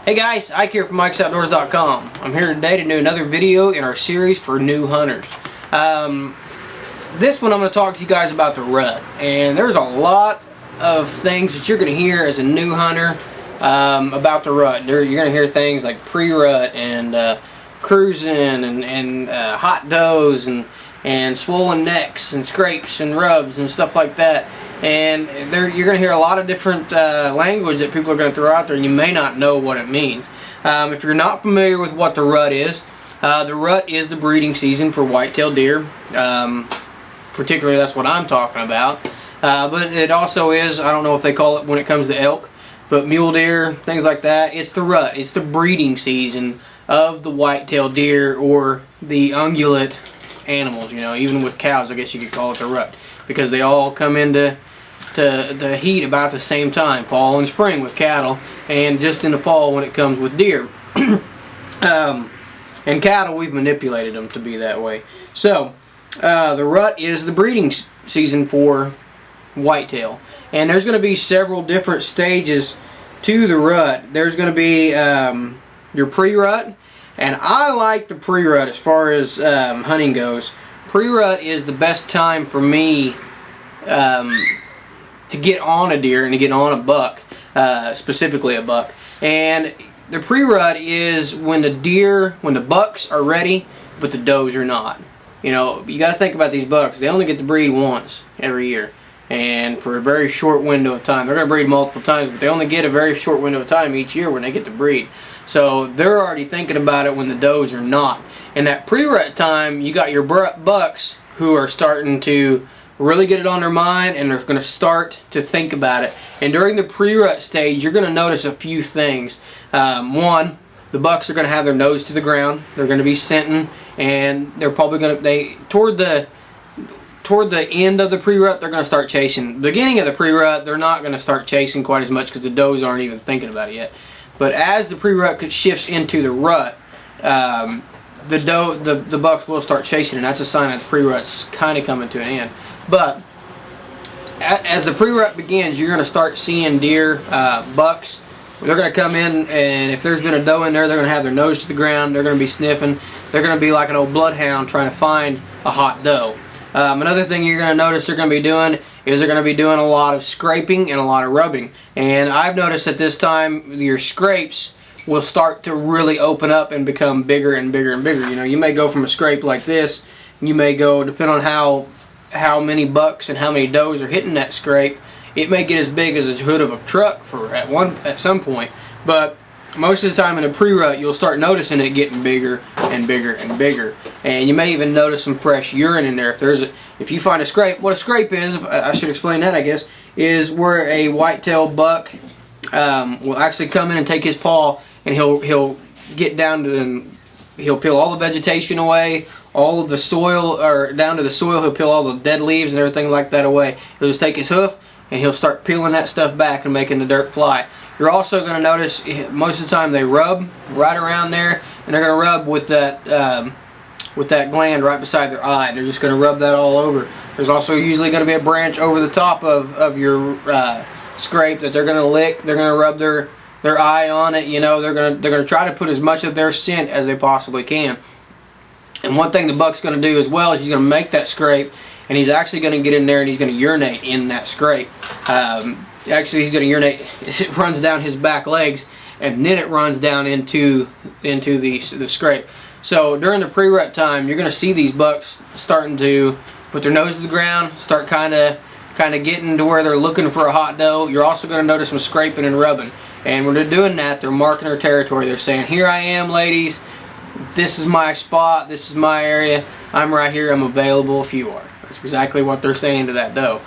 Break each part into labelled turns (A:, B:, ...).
A: Hey guys, Ike here from Mike'sOutdoors.com. I'm here today to do another video in our series for new hunters. This one I'm going to talk to you guys about the rut. And there's a lot of things that you're going to hear as a new hunter about the rut. You're going to hear things like pre-rut and cruising and hot does and swollen necks and scrapes and rubs and stuff like that. And you're going to hear a lot of different language that people are going to throw out there, and you may not know what it means. If you're not familiar with what the rut is the breeding season for whitetail deer. Particularly, that's what I'm talking about. But it also is, I don't know if they call it when it comes to elk, but mule deer, things like that. It's the rut. It's the breeding season of the whitetail deer or the ungulate animals. You know, even with cows, I guess you could call it the rut, because they all come into heat about the same time, fall and spring with cattle, and just in the fall when it comes with deer. And cattle, we've manipulated them to be that way. So the rut is the breeding season for whitetail, and there's going to be several different stages to the rut. There's going to be your pre-rut, and I like the pre-rut as far as hunting goes. Pre-rut is the best time for me to get on a deer and to get on a buck, specifically a buck. And the pre-rut is when the bucks are ready, but the does are not. You know, you got to think about these bucks. They only get to breed once every year, and for a very short window of time. They're going to breed multiple times, but they only get a very short window of time each year when they get to breed. So they're already thinking about it when the does are not. In that pre-rut time, you got your bucks who are starting to really get it on their mind, and they're going to start to think about it. And during the pre-rut stage, you're going to notice a few things. One, the bucks are going to have their nose to the ground. They're going to be scenting, and they're probably going to, toward the end of the pre-rut, they're going to start chasing. The beginning of the pre-rut, they're not going to start chasing quite as much because the does aren't even thinking about it yet. But as the pre-rut shifts into the rut, the bucks will start chasing, and that's a sign that the pre-rut's kind of coming to an end. But as the pre-rut begins, you're going to start seeing deer, bucks. They're going to come in, and if there's been a doe in there, they're going to have their nose to the ground. They're going to be sniffing. They're going to be like an old bloodhound trying to find a hot doe. Another thing you're going to notice they're going to be doing is they're going to be doing a lot of scraping and a lot of rubbing. And I've noticed at this time your scrapes will start to really open up and become bigger and bigger and bigger. You know, you may go from a scrape like this, you may go, depending on how many bucks and how many does are hitting that scrape, it may get as big as a hood of a truck at some point. But most of the time in the pre-rut, you'll start noticing it getting bigger and bigger and bigger, and you may even notice some fresh urine in there. If you find a scrape, what a scrape is, I should explain that, I guess, is where a whitetail buck will actually come in and take his paw, and he'll get down to he'll peel all the vegetation away, all of the soil, or down to the soil. He'll peel all the dead leaves and everything like that away. He'll just take his hoof and he'll start peeling that stuff back and making the dirt fly. You're also going to notice most of the time they rub right around there, and they're going to rub with that gland right beside their eye, and they're just going to rub that all over. There's also usually going to be a branch over the top of your scrape that they're going to lick. They're going to rub their eye on it. You know, they're going to try to put as much of their scent as they possibly can. And one thing the buck's going to do as well is he's going to make that scrape, and he's actually going to get in there and he's going to urinate in that scrape. Actually, he's going to urinate. It runs down his back legs, and then it runs down into the scrape. So during the pre-rut time, you're going to see these bucks starting to put their nose to the ground, start kind of getting to where they're looking for a hot doe. You're also going to notice them scraping and rubbing. And when they're doing that, they're marking their territory. They're saying, "Here I am, ladies. This is my spot. This is my area. I'm right here. I'm available if you are." That's exactly what they're saying to that doe.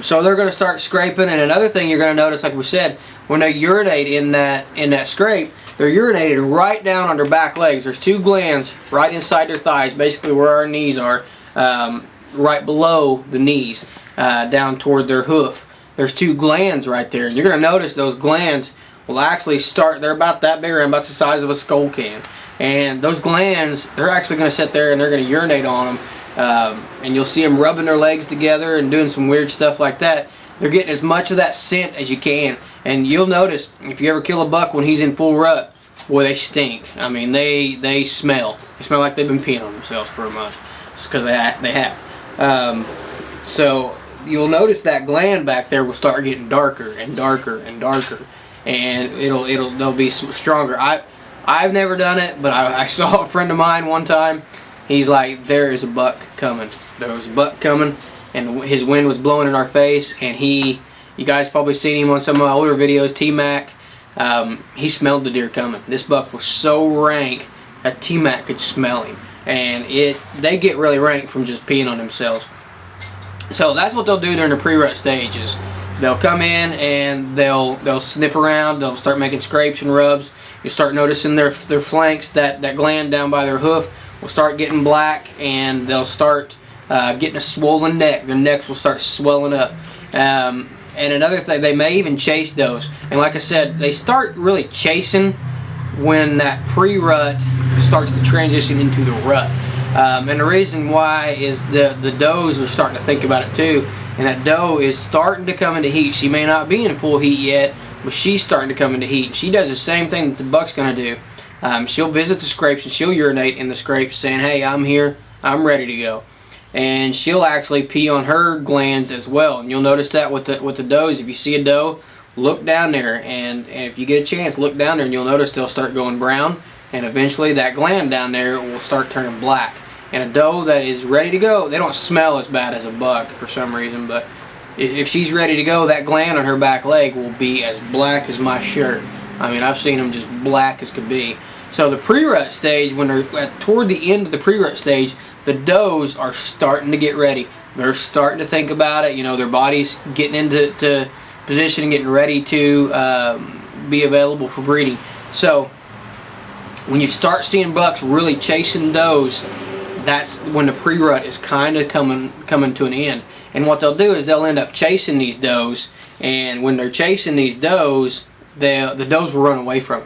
A: So they're going to start scraping. And another thing you're going to notice, like we said, when they urinate in that scrape, they're urinating right down on their back legs. There's two glands right inside their thighs, basically where our knees are, right below the knees, down toward their hoof. There's two glands right there, and you're going to notice those glands will actually start, they're about that big, around about the size of a skull can. And those glands, they're actually going to sit there and they're going to urinate on them. And you'll see them rubbing their legs together and doing some weird stuff like that. They're getting as much of that scent as you can. And you'll notice if you ever kill a buck when he's in full rut, boy, they stink. I mean, they smell. They smell like they've been peeing on themselves for a month. It's because they have. So you'll notice that gland back there will start getting darker and darker and darker, and they'll be stronger. I've never done it, but I saw a friend of mine one time. He's like, there is a buck coming. There was a buck coming, and his wind was blowing in our face, and you guys probably seen him on some of my older videos, T-Mac. He smelled the deer coming. This buck was so rank that T-Mac could smell him, and they get really rank from just peeing on themselves. So that's what they'll do during the pre-rut stages. They'll come in and they'll sniff around. They'll start making scrapes and rubs. You start noticing their flanks, that gland down by their hoof will start getting black, and they'll start getting a swollen neck. Their necks will start swelling up. And another thing, they may even chase does. And like I said, they start really chasing when that pre-rut starts to transition into the rut. And the reason why is the does are starting to think about it too. And that doe is starting to come into heat. She may not be in full heat yet, but she's starting to come into heat. She does the same thing that the buck's going to do. She'll visit the scrapes and she'll urinate in the scrapes saying, hey, I'm here, I'm ready to go. And she'll actually pee on her glands as well. And you'll notice that with the does. If you see a doe, look down there, and if you get a chance, look down there, and you'll notice they'll start going brown, and eventually that gland down there will start turning black. And a doe that is ready to go, they don't smell as bad as a buck for some reason, but if she's ready to go, that gland on her back leg will be as black as my shirt. I mean, I've seen them just black as could be. So the pre-rut stage, when they're toward the end of the pre-rut stage, the does are starting to get ready. They're starting to think about it. You know, their body's getting into position and getting ready to be available for breeding. So when you start seeing bucks really chasing does, that's when the pre-rut is kind of coming to an end. And what they'll do is they'll end up chasing these does, and when they're chasing these does, the does will run away from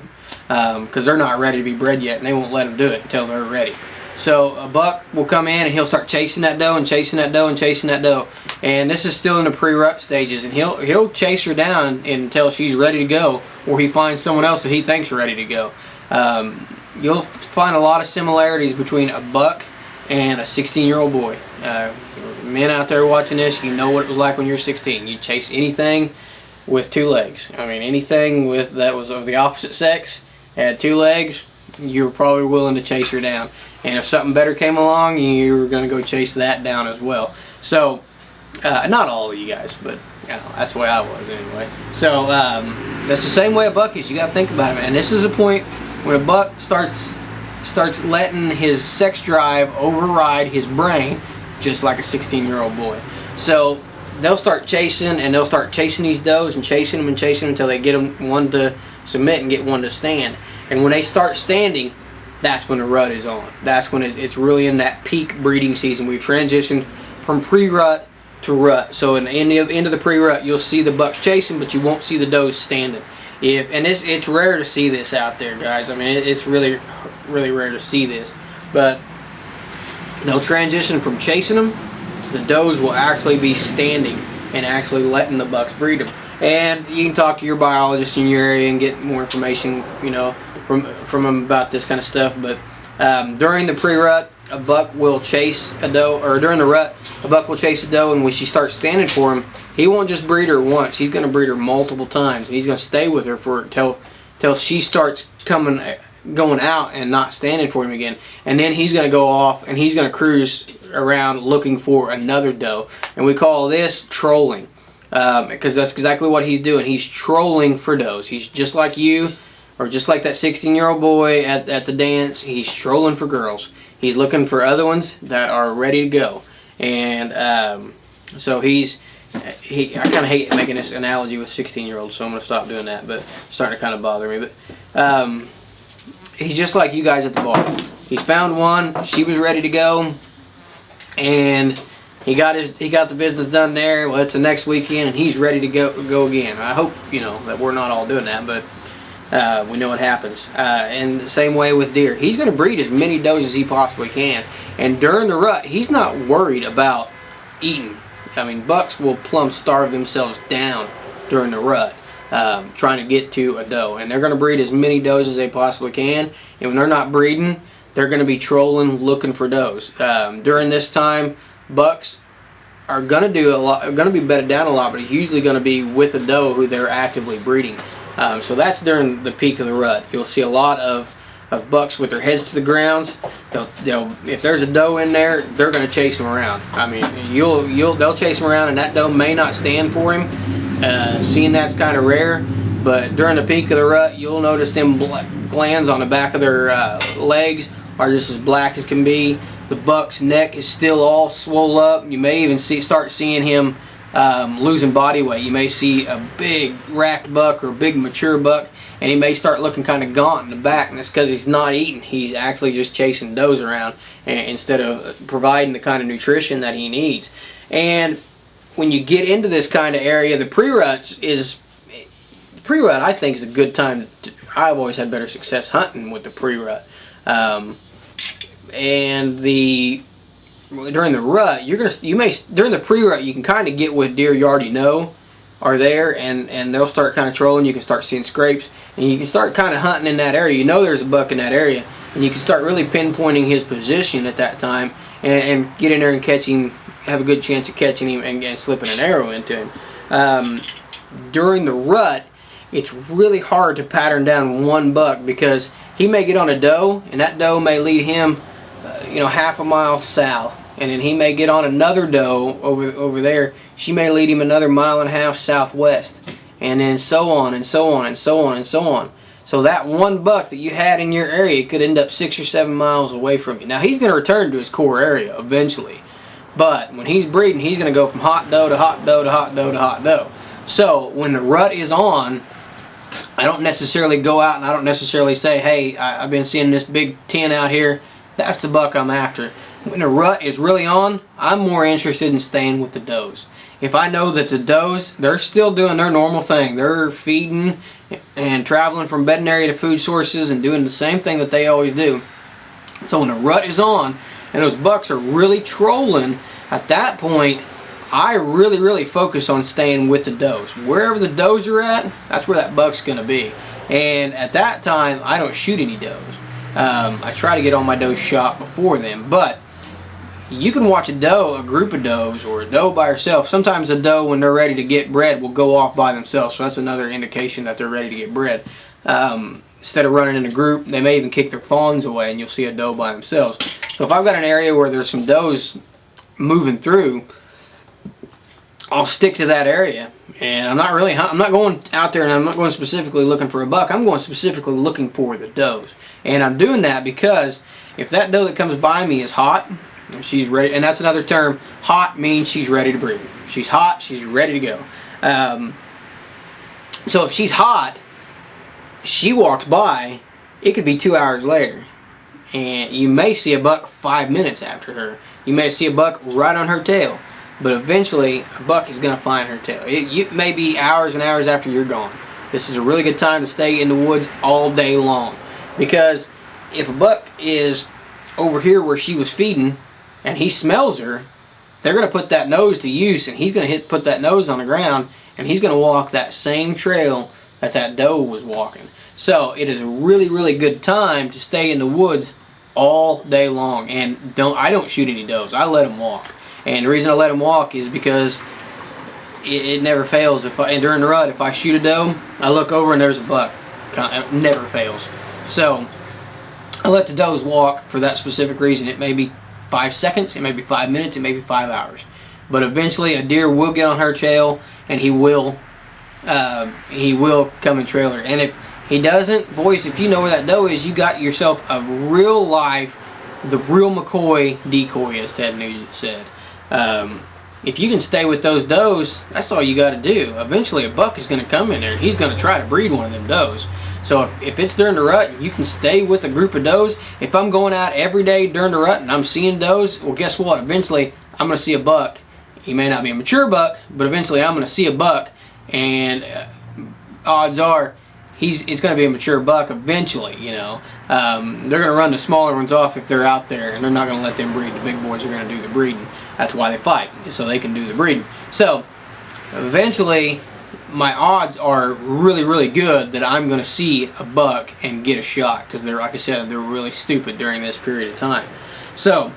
A: them because they're not ready to be bred yet, and they won't let them do it until they're ready. So a buck will come in and he'll start chasing that doe and chasing that doe and chasing that doe. And this is still in the pre-rut stages, and he'll chase her down until she's ready to go, or he finds someone else that he thinks is ready to go. You'll find a lot of similarities between a buck and a 16-year-old boy. Men out there watching this, you know what it was like when you were 16. You chase anything with two legs. I mean, anything that was of the opposite sex, had two legs, you were probably willing to chase her down. And if something better came along, you were going to go chase that down as well. So, not all of you guys, but you know, that's the way I was anyway. So, that's the same way a buck is. You got to think about it. And this is a point when a buck starts letting his sex drive override his brain, just like a 16-year-old boy. So, they'll start chasing, and they'll start chasing these does and chasing them and chasing them until they get them one to submit and get one to stand. And when they start standing, that's when the rut is on. That's when it's really in that peak breeding season. We've transitioned from pre-rut to rut. So in the end of the pre-rut, you'll see the bucks chasing, but you won't see the does standing. And it's rare to see this out there, guys. I mean, it's really, really rare to see this. But they'll transition from chasing them to the does will actually be standing and actually letting the bucks breed them. And you can talk to your biologist in your area and get more information, you know, from them about this kind of stuff. But during the pre-rut, a buck will chase a doe, or during the rut, a buck will chase a doe, and when she starts standing for him, he won't just breed her once. He's going to breed her multiple times, and he's going to stay with her for till she starts going out and not standing for him again. And then he's going to go off and he's going to cruise around looking for another doe, and we call this trolling, because that's exactly what he's doing. He's trolling for does. He's just like you, or just like that 16-year-old boy at the dance. He's trolling for girls. He's looking for other ones that are ready to go. And so I kind of hate making this analogy with 16-year-olds, so I'm going to stop doing that, but it's starting to kind of bother me. But he's just like you guys at the bar. He's found one, she was ready to go, and he got the business done there. Well, it's the next weekend, and he's ready to go again. I hope, you know, that we're not all doing that, but we know what happens. And the same way with deer. He's going to breed as many does as he possibly can. And during the rut, he's not worried about eating. I mean, bucks will plumb starve themselves down during the rut. trying to get to a doe. And they're going to breed as many does as they possibly can. And when they're not breeding, they're going to be trolling, looking for does. During this time, bucks are going to do a lot, are going to be bedded down a lot, but it's usually going to be with a doe who they're actively breeding. So that's during the peak of the rut. You'll see a lot of bucks with their heads to the ground. They'll if there's a doe in there, they're going to chase them around. I mean, they'll chase them around, and that doe may not stand for him. Seeing that's kind of rare, but during the peak of the rut, you'll notice them glands on the back of their legs are just as black as can be. The buck's neck is still all swole up. You may even start seeing him losing body weight. You may see a big racked buck or a big mature buck, and he may start looking kind of gaunt in the back, and that's because he's not eating. He's actually just chasing does around instead of providing the kind of nutrition that he needs. And when you get into this kind of area, the pre-rut, I think, is a good time. I've always had better success hunting with the pre-rut. And during the rut, during the pre-rut, you can kind of get with deer you already know are there, and they'll start kind of trolling. You can start seeing scrapes, and you can start kind of hunting in that area. You know there's a buck in that area, and you can start really pinpointing his position at that time, and get in there and catch him, have a good chance of catching him and slipping an arrow into him. During the rut, it's really hard to pattern down one buck because he may get on a doe, and that doe may lead him half a mile south, and then he may get on another doe over there. She may lead him another 1.5 miles southwest, and then so on and so on and so on and so on. So that one buck that you had in your area could end up 6 or 7 miles away from you. Now he's going to return to his core area eventually, but when he's breeding, he's going to go from hot doe to hot doe to hot doe to hot doe. So when the rut is on, I don't necessarily go out and I don't necessarily say, hey, I've been seeing this big 10 out here. That's the buck I'm after. When the rut is really on, I'm more interested in staying with the does. If I know that the does, they're still doing their normal thing. They're feeding and traveling from bedding area to food sources and doing the same thing that they always do. So when the rut is on and those bucks are really trolling, at that point, I really focus on staying with the does. Wherever the does are at, that's where that buck's going to be. And at that time, I don't shoot any does. I try to get all my does shot before them, but you can watch a doe, a group of does, or a doe by herself. Sometimes a doe, when they're ready to get bred, will go off by themselves, so that's another indication that they're ready to get bred. Instead of running in a group, they may even kick their fawns away, and you'll see a doe by themselves. So if I've got an area where there's some does moving through, I'll stick to that area, and I'm not going out there and I'm not going specifically looking for a buck. I'm going specifically looking for the does. And I'm doing that because if that doe that comes by me is hot, she's ready, and that's another term, hot means she's ready to breed. She's hot, she's ready to go. So if she's hot, she walks by, it could be 2 hours later, and you may see a buck 5 minutes after her. You may see a buck right on her tail, but eventually a buck is going to find her tail. It may be hours and hours after you're gone. This is a really good time to stay in the woods all day long, because if a buck is over here where she was feeding and he smells her, they're going to put that nose to use, and he's going to put that nose on the ground, and he's going to walk that same trail that doe was walking. So it is a really good time to stay in the woods all day long. And I don't shoot any does. I let them walk. And the reason I let them walk is because it never fails. And during the rut, if I shoot a doe, I look over and there's a buck. It never fails. So I let the does walk for that specific reason. It may be 5 seconds, it may be 5 minutes, it may be 5 hours. But eventually a deer will get on her tail, and he will come and trail her. And if he doesn't, boys, if you know where that doe is, you got yourself a real life, the real McCoy decoy, as Ted Nugent said. If you can stay with those does, that's all you got to do. Eventually a buck is going to come in there, and he's going to try to breed one of them does. So if it's during the rut, you can stay with a group of does. If I'm going out every day during the rut and I'm seeing does, well, guess what? Eventually I'm going to see a buck. He may not be a mature buck, but eventually I'm going to see a buck, and odds are it's going to be a mature buck eventually. They're going to run the smaller ones off if they're out there, and they're not going to let them breed. The big boys are going to do the breeding. That's why they fight, so they can do the breeding. So eventually my odds are really, really good that I'm going to see a buck and get a shot, because they're, like I said, they're really stupid during this period of time. So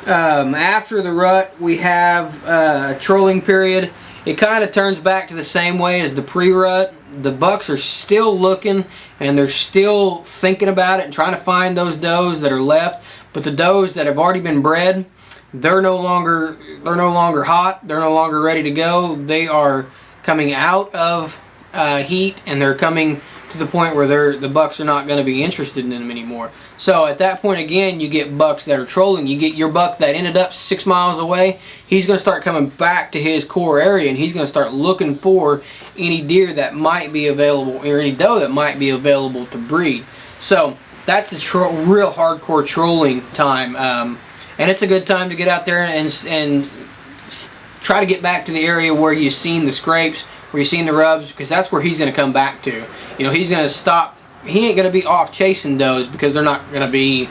A: after the rut, we have a trolling period. It kind of turns back to the same way as the pre-rut. The bucks are still looking, and they're still thinking about it and trying to find those does that are left. But the does that have already been bred, they're no longer hot. They're no longer ready to go. They are coming out of heat, and they're coming to the point where the bucks are not going to be interested in them anymore. So at that point, again, you get bucks that are trolling. You get your buck that ended up 6 miles away. He's going to start coming back to his core area, and he's going to start looking for any deer that might be available, or any doe that might be available to breed. So that's the real hardcore trolling time, and it's a good time to get out there and try to get back to the area where you've seen the scrapes, where you've seen the rubs, because that's where he's going to come back to. You know, he's going to stop. He ain't going to be off chasing does because they're not going to be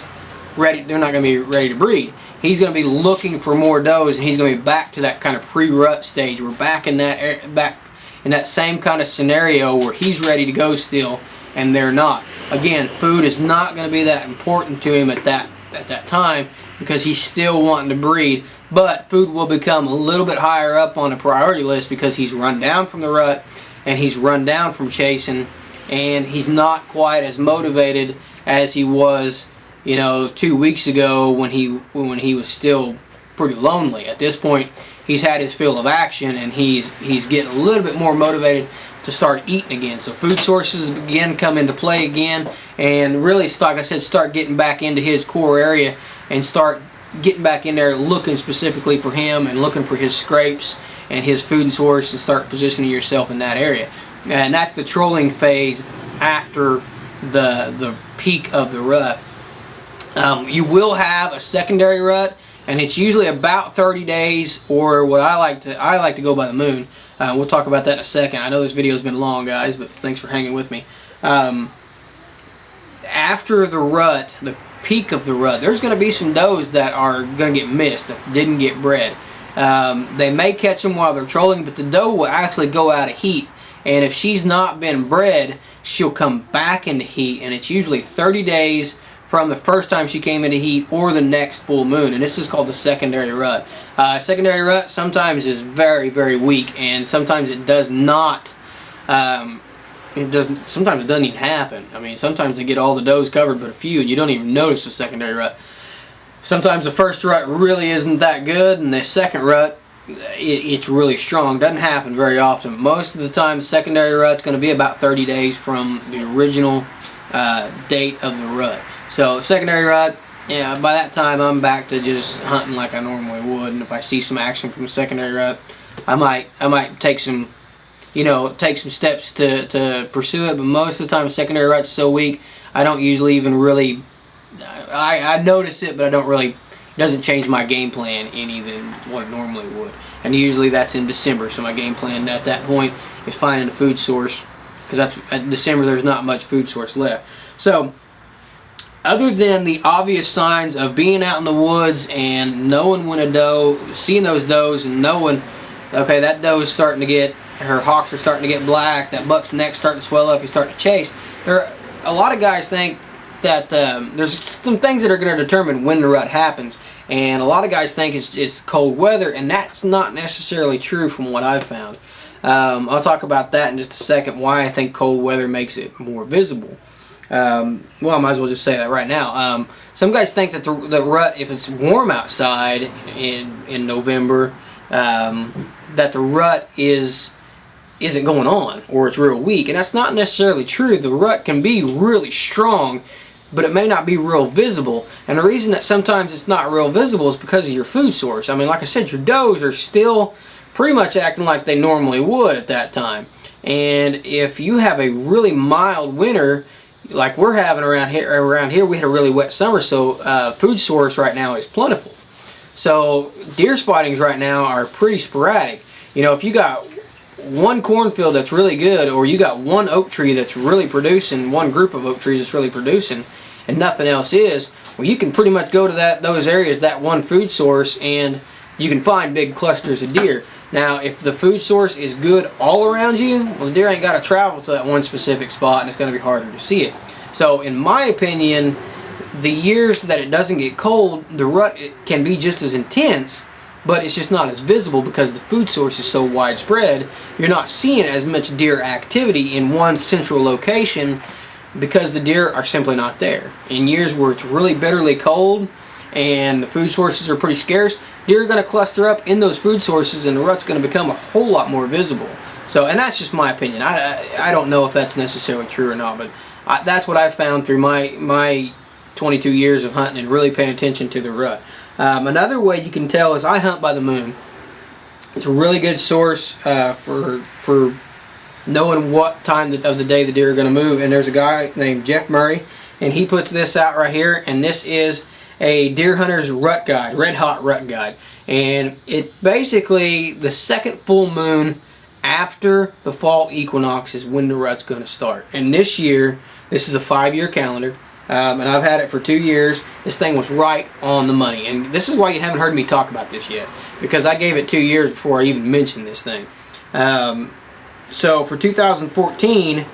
A: ready. They're not going to be ready to breed. He's going to be looking for more does, and he's going to be back to that kind of pre-rut stage. We're back in that same kind of scenario where he's ready to go still, and they're not. Again, food is not going to be that important to him at that time, because he's still wanting to breed. But food will become a little bit higher up on the priority list because he's run down from the rut, and he's run down from chasing, and he's not quite as motivated as he was, you know, 2 weeks ago when he was still pretty lonely. At this point, he's had his fill of action, and he's getting a little bit more motivated to start eating again. So food sources again come into play again, and really, like I said, start getting back into his core area and start getting back in there looking specifically for him and looking for his scrapes and his food source, and start positioning yourself in that area. And that's the trolling phase after the peak of the rut. You will have a secondary rut, and it's usually about 30 days, or what I like to go by the moon. We'll talk about that in a second. I know this video's been long, guys, but thanks for hanging with me. After the rut, the peak of the rut, there's going to be some does that are going to get missed, that didn't get bred. They may catch them while they're trolling, but the doe will actually go out of heat. And if she's not been bred, she'll come back into heat, and it's usually 30 days from the first time she came into heat or the next full moon, and this is called the secondary rut. Secondary rut sometimes is very, very weak, and sometimes it does not. Sometimes it doesn't even happen. I mean, sometimes they get all the does covered but a few, and you don't even notice the secondary rut. Sometimes the first rut really isn't that good, and the second rut, it's really strong. Doesn't happen very often. Most of the time, the secondary rut's going to be about 30 days from the original date of the rut. So secondary rut, yeah, by that time I'm back to just hunting like I normally would. And if I see some action from the secondary rut, I might take some, take some steps to pursue it. But most of the time, secondary rut's so weak, I don't usually even really. I notice it, but I don't really. It doesn't change my game plan any than what it normally would. And usually that's in December. So my game plan at that point is finding a food source, because that's at December there's not much food source left. So other than the obvious signs of being out in the woods and knowing when a doe, seeing those does and knowing, okay, that doe is starting to get, her hocks are starting to get black, that buck's neck's starting to swell up, he's starting to chase. A lot of guys think that there's some things that are going to determine when the rut happens, and a lot of guys think it's cold weather, and that's not necessarily true from what I've found. I'll talk about that in just a second, why I think cold weather makes it more visible. Well, I might as well just say that right now. Some guys think that the rut, if it's warm outside in November, that the rut isn't going on, or it's real weak, and that's not necessarily true. The rut can be really strong, but it may not be real visible. And the reason that sometimes it's not real visible is because of your food source. I mean, like I said, your does are still pretty much acting like they normally would at that time. And if you have a really mild winter, like we're having around here, we had a really wet summer, so food source right now is plentiful. So deer spottings right now are pretty sporadic. If you got one cornfield that's really good, or you got one oak tree that's really producing, one group of oak trees that's really producing, and nothing else is, well, you can pretty much go to those areas, that one food source, and you can find big clusters of deer. Now, if the food source is good all around you, well, the deer ain't got to travel to that one specific spot, and it's going to be harder to see it. So, in my opinion, the years that it doesn't get cold, the rut can be just as intense, but it's just not as visible because the food source is so widespread. You're not seeing as much deer activity in one central location because the deer are simply not there. In years where it's really bitterly cold and the food sources are pretty scarce, deer are going to cluster up in those food sources, and the rut's going to become a whole lot more visible. So, and that's just my opinion. I don't know if that's necessarily true or not, but that's what I've found through my 22 years of hunting and really paying attention to the rut. Another way you can tell is I hunt by the moon. It's a really good source for knowing what time of the day the deer are going to move. And there's a guy named Jeff Murray, and he puts this out right here, and this is a deer hunter's rut guide, red hot rut guide. And it basically, the second full moon after the fall equinox is when the rut's going to start. And this year, this is a 5-year calendar, and I've had it for 2 years. This thing was right on the money, and this is why you haven't heard me talk about this yet, because I gave it 2 years before I even mentioned this thing. So for 2014,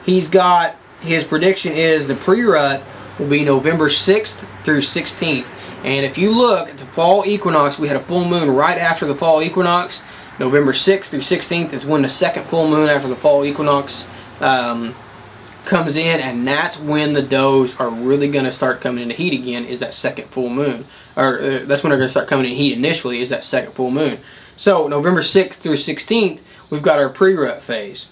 A: he's got, his prediction is the pre-rut will be November 6th through 16th. And if you look at the fall equinox, we had a full moon right after the fall equinox. November 6th through 16th is when the second full moon after the fall equinox comes in, and that's when the does are really going to start coming into heat again, is that second full moon. Or that's when they're going to start coming in heat initially, is that second full moon. So November 6th through 16th, we've got our pre-rut phase.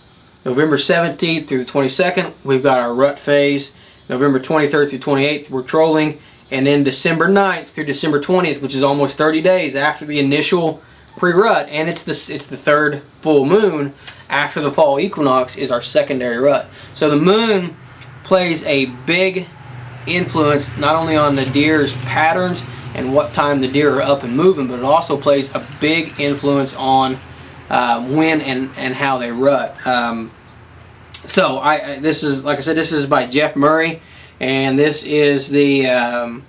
A: November 17th through the 22nd, we've got our rut phase. November 23rd through 28th, we're trolling. And then December 9th through December 20th, which is almost 30 days after the initial pre-rut, and it's the third full moon after the fall equinox, is our secondary rut. So the moon plays a big influence not only on the deer's patterns and what time the deer are up and moving, but it also plays a big influence on when and how they rut. So this is, like I said, this is by Jeff Murray, and this is the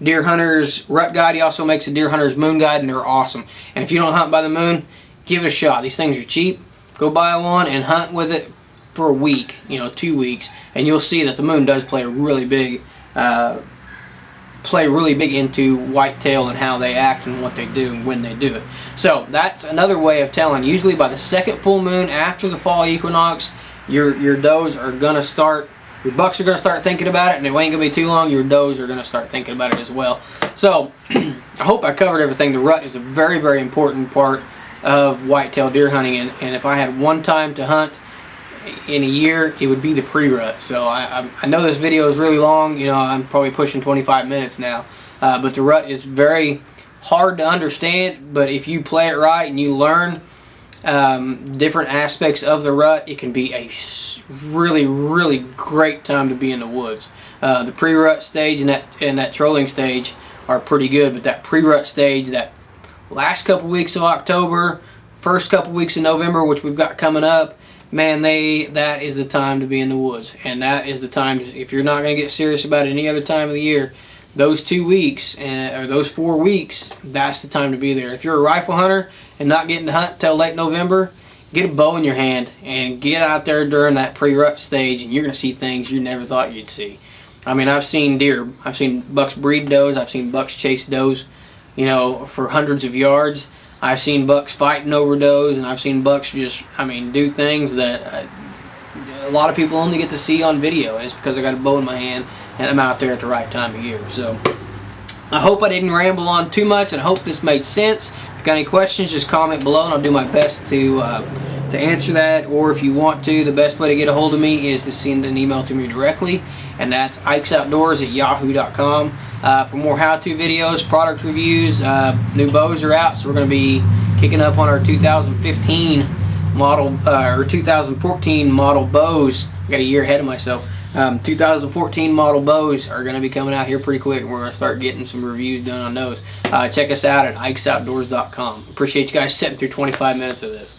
A: Deer Hunter's Rut Guide. He also makes a Deer Hunter's Moon Guide, and they're awesome. And if you don't hunt by the moon, give it a shot. These things are cheap. Go buy one and hunt with it for a week, 2 weeks, and you'll see that the moon does play a really big into whitetail and how they act and what they do and when they do it. So that's another way of telling. Usually by the second full moon after the fall equinox, your does are gonna start, your bucks are gonna start thinking about it, and it ain't gonna be too long, your does are gonna start thinking about it as well. So I hope I covered everything. The rut is a very, very important part of whitetail deer hunting, and if I had one time to hunt in a year, it would be the pre-rut. So I know this video is really long, I'm probably pushing 25 minutes now, but the rut is very hard to understand, but if you play it right and you learn different aspects of the rut, it can be a really, really great time to be in the woods. The pre-rut stage and that trolling stage are pretty good, but that pre-rut stage, that last couple weeks of October, first couple weeks of November, which we've got coming up, man, that is the time to be in the woods. And that is the time, if you're not going to get serious about it any other time of the year, those 2 weeks, or those 4 weeks, that's the time to be there. If you're a rifle hunter and not getting to hunt till late November, get a bow in your hand and get out there during that pre-rut stage, and you're going to see things you never thought you'd see. I mean, I've seen deer, I've seen bucks breed does, I've seen bucks chase does, for hundreds of yards. I've seen bucks fighting over does, and I've seen bucks just, do things that a lot of people only get to see on video, and it's because I got a bow in my hand and I'm out there at the right time of year. So I hope I didn't ramble on too much, and I hope this made sense. If you got any questions, just comment below and I'll do my best to answer that. Or if you want to, the best way to get a hold of me is to send an email to me directly, and that's ikesoutdoors@yahoo.com. For more how-to videos, product reviews, new bows are out, so we're going to be kicking up on our 2015 model, or 2014 model bows. I got a year ahead of myself. 2014 model bows are going to be coming out here pretty quick, and we're going to start getting some reviews done on those. Check us out at ikesoutdoors.com. Appreciate you guys sitting through 25 minutes of this.